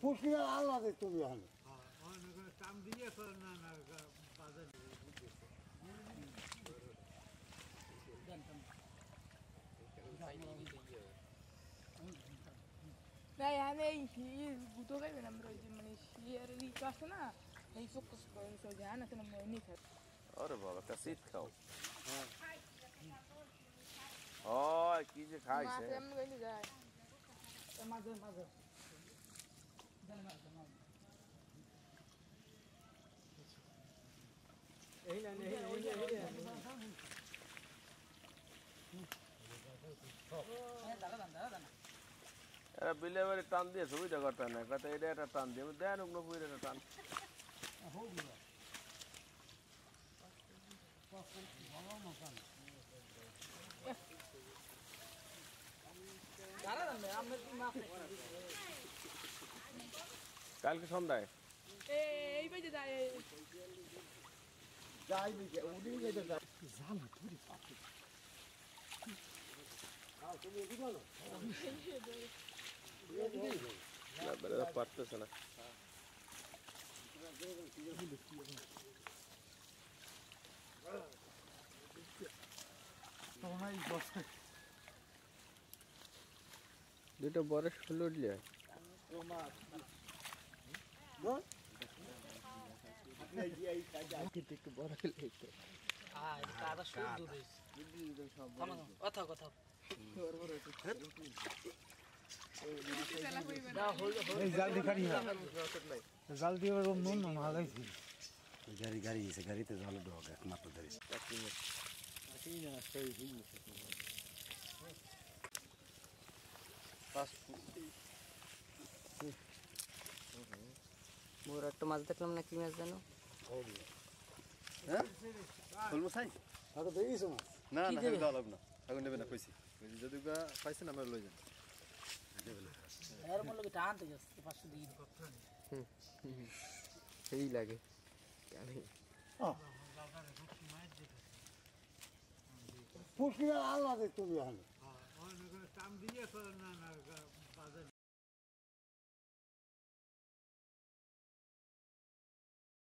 পুষলি আলাদা তুমি এখন কাম দিয়ে না না বাজার নাই আমি এই গুটো খাইবেন আমরা ওই যে মানে শিয়ার রিক আছে না এই ফোকাস করেন সব জান আছে না মই নি খাই আরে বাবা কাসিত খাও ও কি যে খাইছে মাছ এমন কইলি যায় মাঝে মাঝে এই না এরা বিলে বাড়ি টান দিয়ে সুবিধা করতে না কথা এটা একটা টান দিয়ে দেন উগ্ন পুইরে একটা টান কালকে সন্ধ্যায় এই বাইতে যায় যাই দিকে উনি যেতে যাই জানো তুই পাপি তুমি এদিকে বলো না বেলা পারতেছে না দুটো বড় ষোলো উঠলে একটু বড় কথা কথা জাল দিয়ে কাটি জাল দিয়ে নুন মাল হয়েছে গাড়ি এসে গাড়িতে জাল ঢোক একমাত্র ধরে মোর একটা মাছ দেখলাম না কি মাছ জানো হ্যাঁ বলবো সাই আরে দেখিস মাছ না না আমি দাও না এখন নেবে না কইছি যদি পাইছেন আমরা লই যান এর মূল্য কি টানতে যাচ্ছে 500 দিন সেই লাগে জানি পুষলি আলাদা তুমি এখন কাম দিয়ে না না বাজার